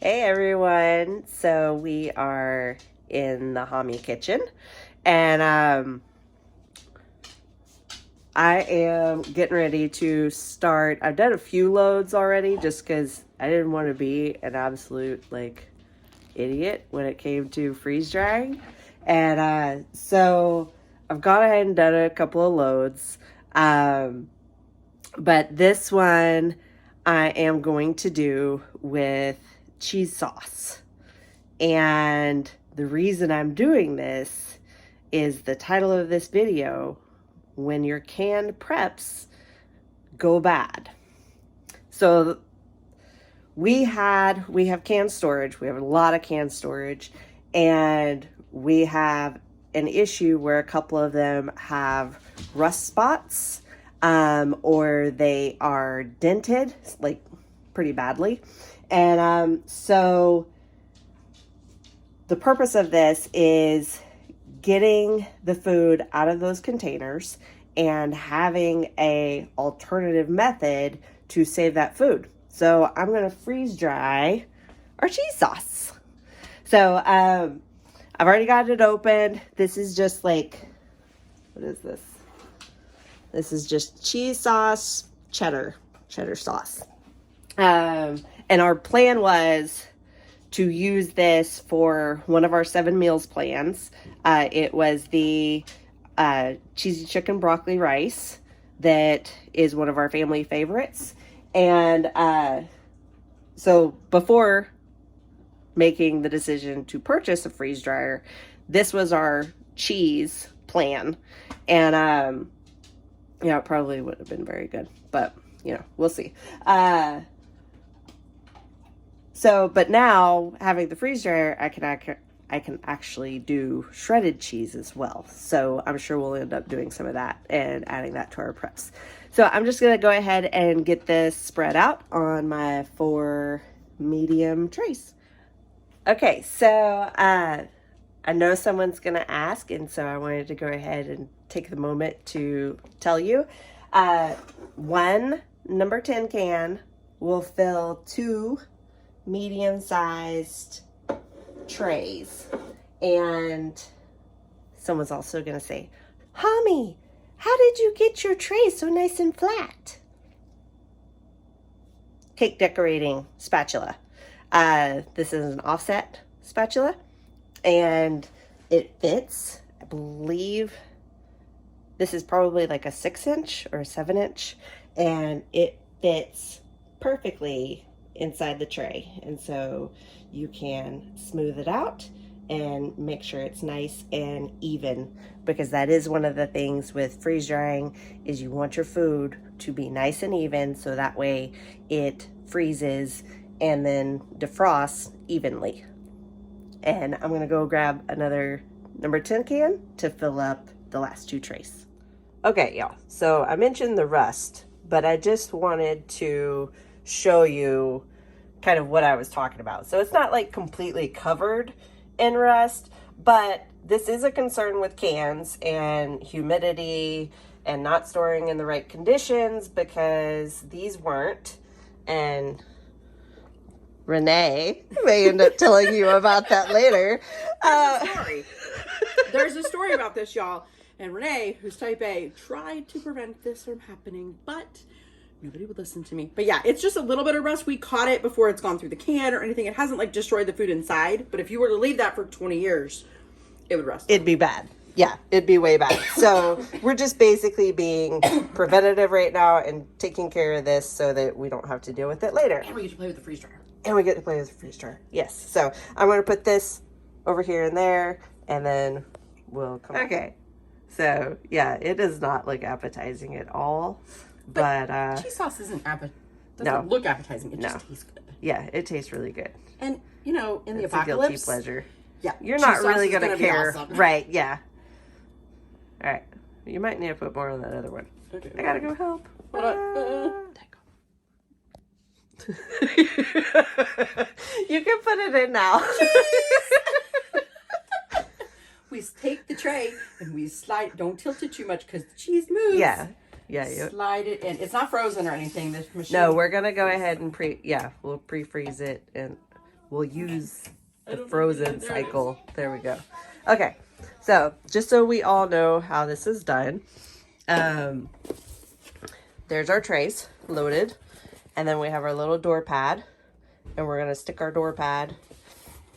Hey everyone. So we are in the Hommy kitchen and I am getting ready to start. I've done a few loads already just because I didn't want to be an absolute idiot when it came to freeze drying. And so I've gone ahead and done a couple of loads. But this one I am going to do with cheese sauce. And the reason I'm doing this is the title of this video, When Your Canned Preps Go Bad. So we have canned storage. We have a lot of canned storage, and we have an issue where a couple of them have rust spots, or they are dented like pretty badly. And so the purpose of this is getting the food out of those containers and having a alternative method to save that food. So I'm going to freeze dry our cheese sauce. So I've already got it opened. This is just what is this? This is just cheese sauce, cheddar sauce. And our plan was to use this for one of our 7 meals plans. It was the cheesy chicken broccoli rice that is one of our family favorites. And so before making the decision to purchase a freeze dryer, this was our cheese plan. And it probably would have been very good, but we'll see. But now having the freeze dryer, I can actually do shredded cheese as well. So I'm sure we'll end up doing some of that and adding that to our preps. So I'm just going to go ahead and get this spread out on my 4 medium trays. Okay, so I know someone's going to ask, and so I wanted to go ahead and take the moment to tell you. One number 10 can will fill 2 medium-sized trays. And someone's also going to say, Hommy, how did you get your tray so nice and flat? Cake decorating spatula. This is an offset spatula, and it fits, I believe, this is probably like a 6-inch or a 7-inch, and it fits perfectly inside the tray. And so you can smooth it out and make sure it's nice and even, because that is one of the things with freeze drying is you want your food to be nice and even, so that way it freezes and then defrosts evenly. And I'm gonna go grab another number 10 can to fill up the last 2 trays. Okay, y'all, so I mentioned the rust, but I just wanted to show you kind of what I was talking about. So it's not like completely covered in rust, but this is a concern with cans and humidity and not storing in the right conditions, because these weren't. And Renee may end up telling you about that later. There's a story about this, y'all. And Renee, who's type A, tried to prevent this from happening, but nobody would listen to me. But yeah, it's just a little bit of rust. We caught it before it's gone through the can or anything. It hasn't destroyed the food inside. But if you were to leave that for 20 years, it would rust. It'd be bad. Yeah, it'd be way bad. So we're just basically being preventative right now and taking care of this so that we don't have to deal with it later. And we get to play with the freeze dryer. Yes. So I'm going to put this over here and there, and then we'll come back. Okay. So yeah, it does not look appetizing at all. But cheese sauce doesn't look appetizing. It just tastes good. Yeah, it tastes really good. And in the it's apocalypse, a guilty pleasure. Yeah, you're not really gonna care, awesome. Right? Yeah. All right, you might need to put more on that other one. Okay, I gotta go help. Hold on. You can put it in now. We take the tray and we slide. Don't tilt it too much because the cheese moves. Yeah. Slide it in. It's not frozen or anything. This machine. No, we're gonna go ahead and we'll pre-freeze it and we'll use the frozen cycle. There we go. Okay, so just so we all know how this is done, there's our trays loaded, and then we have our little door pad, and we're gonna stick our door pad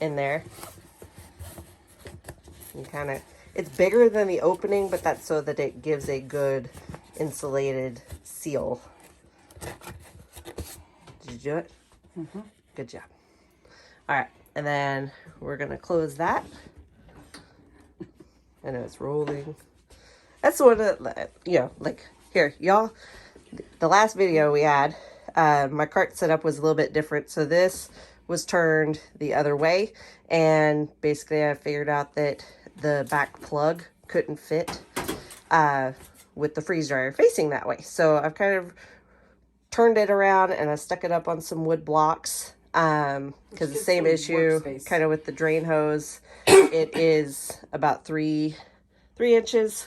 in there. And kind of, it's bigger than the opening, but that's so that it gives a good insulated seal. Did you do it? Mm-hmm. Good job. All right, and then we're gonna close that. I know it's rolling. That's one of the, you know, like, here, y'all, the last video we had, my cart setup was a little bit different. So this was turned the other way, and basically I figured out that the back plug couldn't fit with the freeze dryer facing that way. So I've kind of turned it around, and I stuck it up on some wood blocks because the same issue kind of with the drain hose. It is about three inches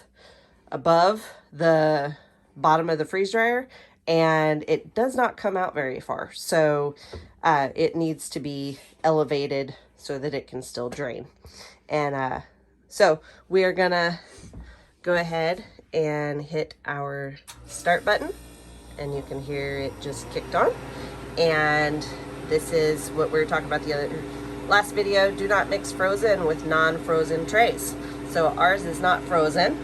above the bottom of the freeze dryer, and it does not come out very far. So it needs to be elevated so that it can still drain. And so we are gonna go ahead and hit our start button, and you can hear it just kicked on. And this is what we were talking about the last video. Do not mix frozen with non-frozen trays. So ours is not frozen,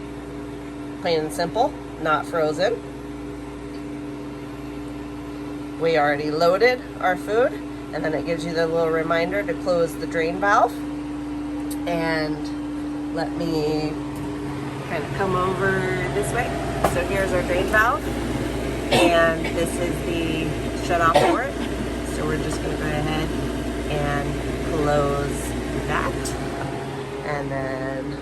plain and simple, not frozen. We already loaded our food, and then it gives you the little reminder to close the drain valve. And let me kind of come over this way. So here's our drain valve, and this is the shut off for it. So we're just gonna go ahead and close that, and then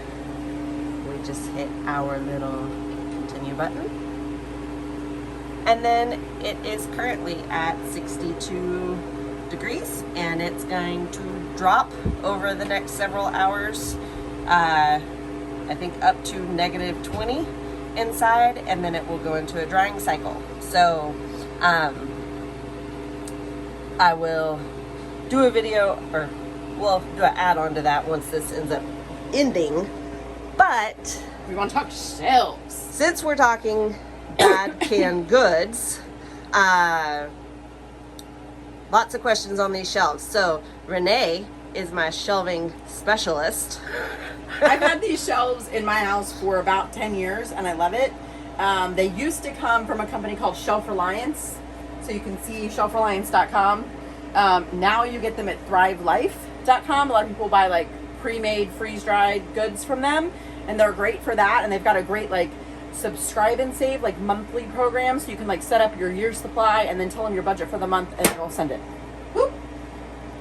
we just hit our little continue button, and then it is currently at 62 degrees, and it's going to drop over the next several hours, I think up to -20 inside, and then it will go into a drying cycle. So I will do a video, or we'll do an add-on to that once this ends up ending. But we want to talk shelves. Since we're talking bad canned goods, lots of questions on these shelves. So Renee is my shelving specialist. I've had these shelves in my house for about 10 years, and I love it. They used to come from a company called Shelf Reliance. So you can see shelfreliance.com. Now you get them at thrivelife.com. A lot of people buy like pre-made, freeze-dried goods from them, and they're great for that. And they've got a great like subscribe and save like monthly program, so you can like set up your year's supply and then tell them your budget for the month, and it'll send it. Whoop.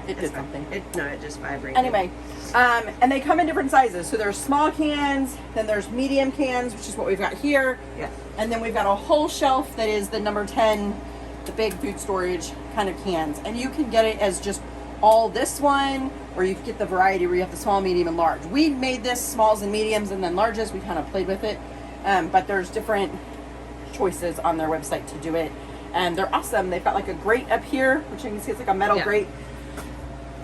It did something. It just vibrated. Anyway, and they come in different sizes. So there's small cans, then there's medium cans, which is what we've got here. Yeah. And then we've got a whole shelf that is the number 10, the big food storage kind of cans. And you can get it as just all this one, or you can get the variety where you have the small, medium, and large. We made this smalls and mediums and then larges. We kind of played with it. But there's different choices on their website to do it. And they're awesome. They've got like a grate up here, which you can see it's like a metal grate.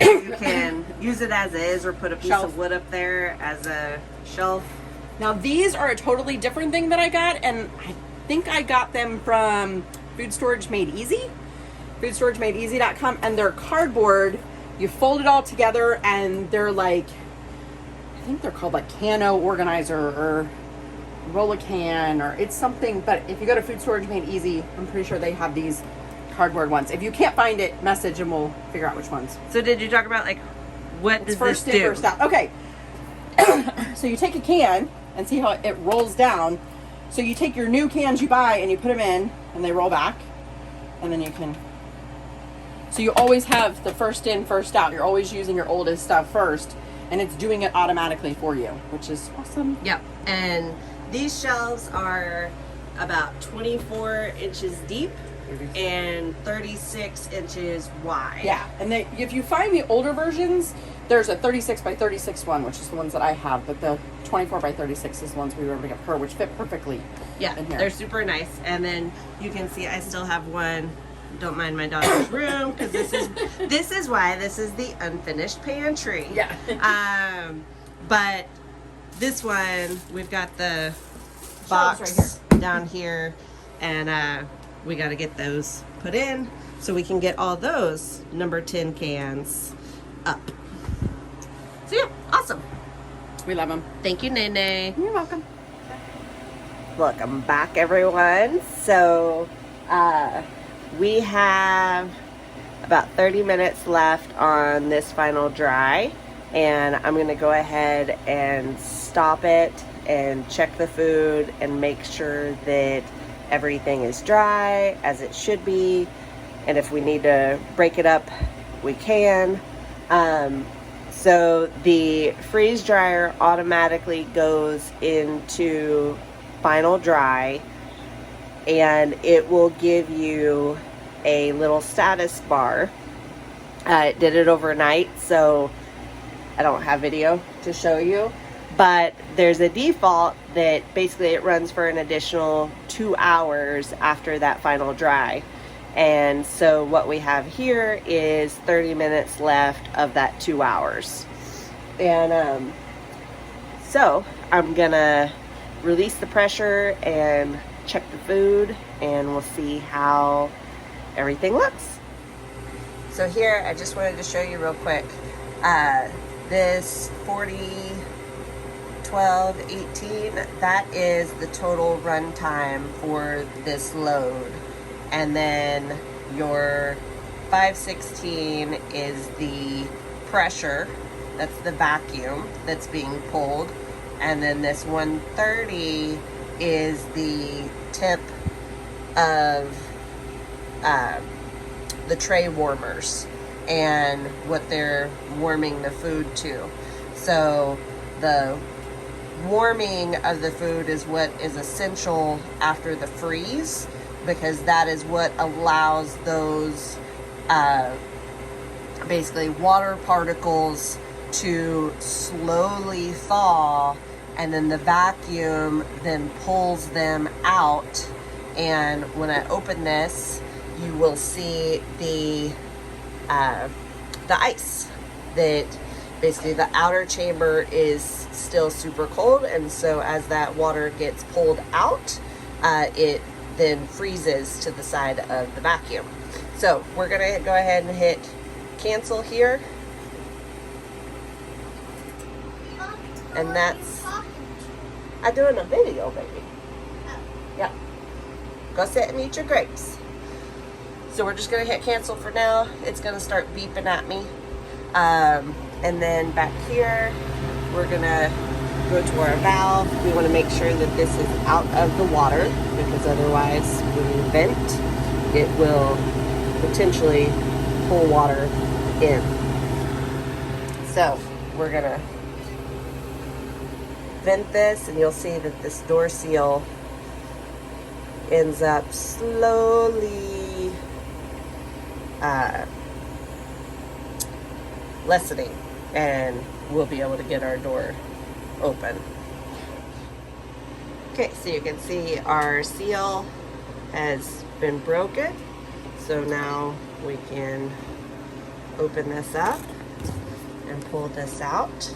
You can use it as is, or put a piece of wood up there as a shelf. Now these are a totally different thing that I got, and I think I got them from Food Storage Made Easy, foodstoragemadeeasy.com, and they're cardboard. You fold it all together, and they're like, I think they're called like Cano Organizer or Roll-A-Can, or it's something. But if you go to Food Storage Made Easy, I'm pretty sure they have these cardboard ones. If you can't find it, message and we'll figure out which ones. So did you talk about like what does first this in, do? first out. Okay. So you take a can and see how it rolls down. So you take your new cans you buy and you put them in, and they roll back, and then you can. So you always have the first in, first out. You're always using your oldest stuff first, and it's doing it automatically for you, which is awesome. Yep. And these shelves are about 24 inches deep and 36 inches wide. Yeah, and if you find the older versions, there's a 36 by 36 one, which is the ones that I have, but the 24 by 36 is the ones we were able to get her, which fit perfectly. Yeah, in here. They're super nice. And then you can see I still have one don't mind my daughter's room, because this is why this is the unfinished pantry. Yeah. But this one, we've got the Shelves box down here, and we got to get those put in so we can get all those number 10 cans up. So yeah, awesome. We love them. Thank you, Nene. You're welcome. Welcome back, everyone. So we have about 30 minutes left on this final dry, and I'm going to go ahead and stop it and check the food and make sure that everything is dry as it should be, and if we need to break it up, we can. So the freeze dryer automatically goes into final dry, and it will give you a little status bar. It did it overnight, so I don't have video to show you, but there's a default that basically it runs for an additional 2 hours after that final dry. And so what we have here is 30 minutes left of that 2 hours. And so I'm gonna release the pressure and check the food, and we'll see how everything looks. So here, I just wanted to show you real quick, this 40, 12, 18, that is the total run time for this load. And then your 516 is the pressure, that's the vacuum that's being pulled. And then this 130 is the temp of the tray warmers and what they're warming the food to. So the warming of the food is what is essential after the freeze, because that is what allows those basically water particles to slowly thaw, and then the vacuum then pulls them out. And when I open this, you will see the ice, that basically the outer chamber is still super cold, and so as that water gets pulled out, it then freezes to the side of the vacuum. So we're gonna go ahead and hit cancel here, and that's, I'm doing a video, baby. Yep. Go sit and eat your grapes. So we're just gonna hit cancel for now. It's gonna start beeping at me. And then back here, we're gonna go to our valve. We wanna make sure that this is out of the water, because otherwise when you vent, it will potentially pull water in. So we're gonna vent this, and you'll see that this door seal ends up slowly lessening, and we'll be able to get our door open. Okay, so you can see our seal has been broken, so now we can open this up and pull this out,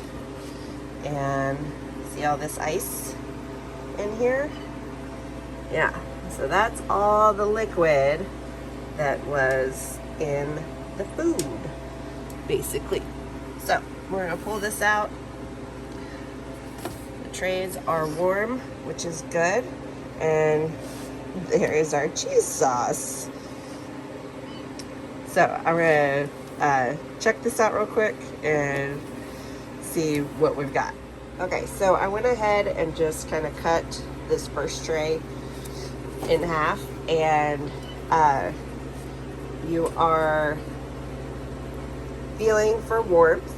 and see all this ice in here? Yeah, so that's all the liquid that was in the food, basically. So we're gonna pull this out. The trays are warm, which is good. And there is our cheese sauce. So I'm gonna check this out real quick and see what we've got. Okay, so I went ahead and just kind of cut this first tray in half, and you are feeling for warmth.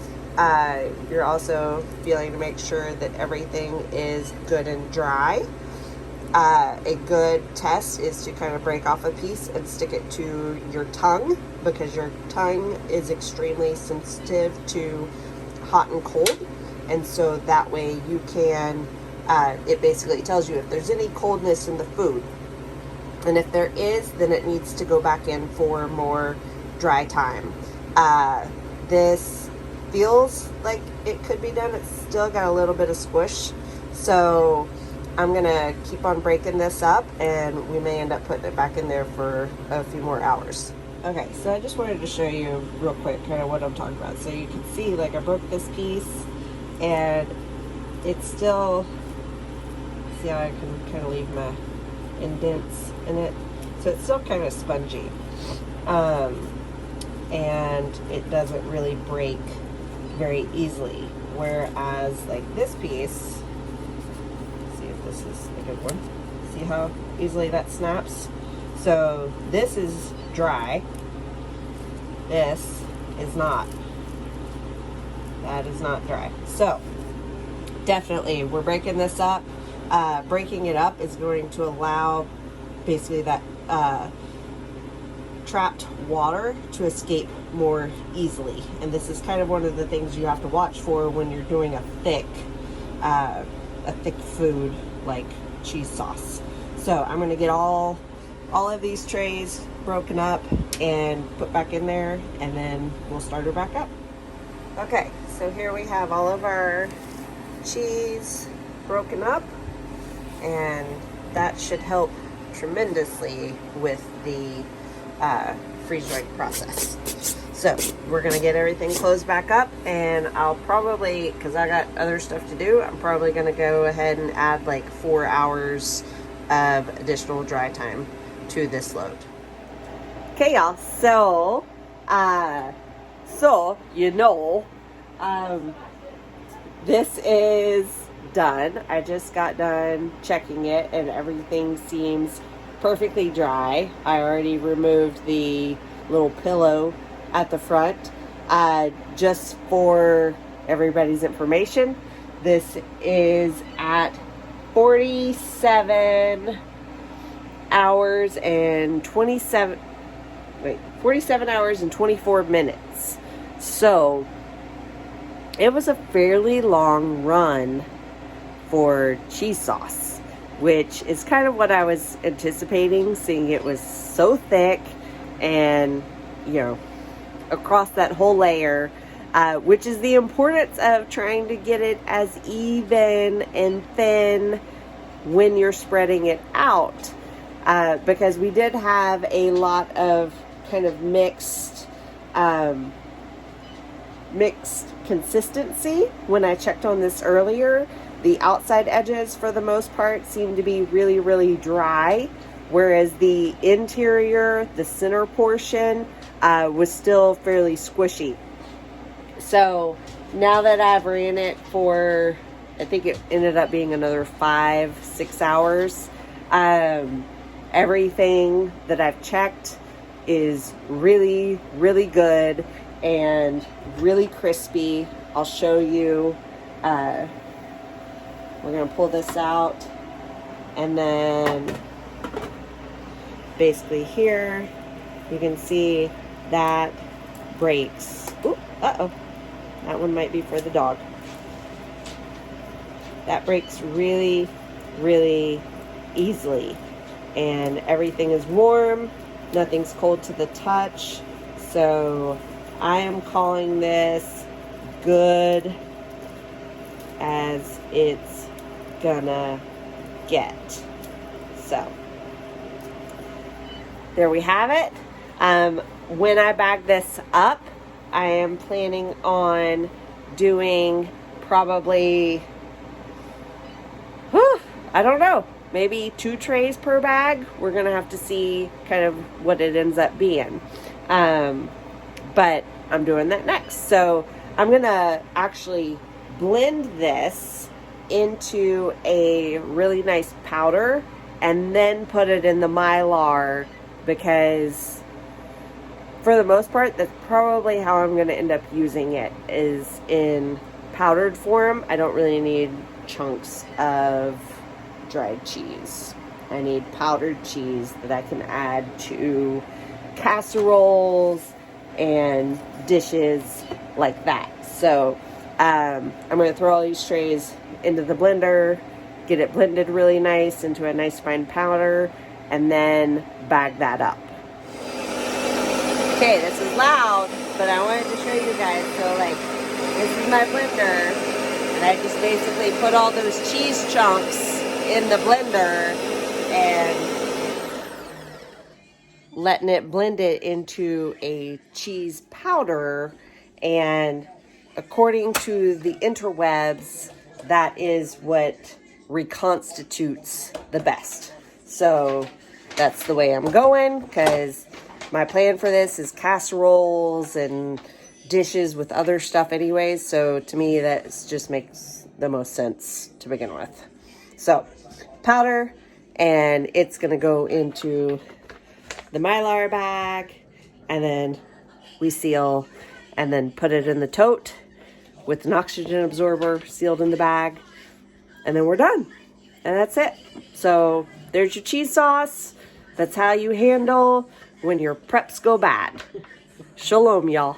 You're also feeling to make sure that everything is good and dry. A good test is to kind of break off a piece and stick it to your tongue, because your tongue is extremely sensitive to hot and cold. And so that way you can, it basically tells you if there's any coldness in the food. And if there is, then it needs to go back in for more dry time. This feels like it could be done. It's still got a little bit of squish. So I'm going to keep on breaking this up, and we may end up putting it back in there for a few more hours. Okay, so I just wanted to show you real quick kind of what I'm talking about. So you can see, like, I broke this piece, and it's still, see how I can kind of leave my indents in it? So it's still kind of spongy. And it doesn't really break very easily. Whereas, like, this piece, see if this is a good one. See how easily that snaps? So this is dry. This is not. That is not dry. So definitely we're breaking this up. Breaking it up is going to allow basically that trapped water to escape more easily. And this is kind of one of the things you have to watch for when you're doing a thick food like cheese sauce. So I'm going to get all of these trays broken up and put back in there, and then we'll start her back up. Okay, so here we have all of our cheese broken up, and that should help tremendously with the freeze drying process. So we're gonna get everything closed back up, and I'll probably, because I got other stuff to do, I'm probably gonna go ahead and add like 4 hours of additional dry time to this load. Okay, y'all, so this is done. I just got done checking it, and everything seems perfectly dry. I already removed the little pillow at the front. Just for everybody's information, this is at 47 hours and 47 hours and 24 minutes. So it was a fairly long run for cheese sauce, which is kind of what I was anticipating, seeing it was so thick and, you know, across that whole layer, which is the importance of trying to get it as even and thin when you're spreading it out, because we did have a lot of kind of mixed consistency when I checked on this earlier. The outside edges, for the most part, seem to be really, really dry, whereas the interior, the center portion, was still fairly squishy. So now that I've ran it for, I think it ended up being another 5-6 hours, everything that I've checked is really, really good and really crispy. I'll show you. We're going to pull this out, and then basically here you can see that breaks. Ooh, uh-oh. That one might be for the dog. That breaks really, really easily, and everything is warm. Nothing's cold to the touch. So I am calling this good as it's gonna get. So there we have it. When I bag this up, I am planning on doing probably, I don't know, maybe 2 trays per bag. We're gonna have to see kind of what it ends up being. But I'm doing that next. So I'm gonna actually blend this into a really nice powder and then put it in the Mylar, because for the most part, that's probably how I'm going to end up using it, is in powdered form. I don't really need chunks of dried cheese. I need powdered cheese that I can add to casseroles and dishes like that. So I'm going to throw all these trays into the blender, get it blended really nice into a nice fine powder, and then bag that up. Okay, this is loud, but I wanted to show you guys. So like, this is my blender, and I just basically put all those cheese chunks in the blender and letting it blend it into a cheese powder. And according to the interwebs, that is what reconstitutes the best. So that's the way I'm going, because my plan for this is casseroles and dishes with other stuff anyways. So to me, that just makes the most sense to begin with. So powder, and it's going to go into the Mylar bag, and then we seal and then put it in the tote with an oxygen absorber sealed in the bag, and then we're done. And that's it. So there's your cheese sauce. That's how you handle when your preps go bad. Shalom, y'all.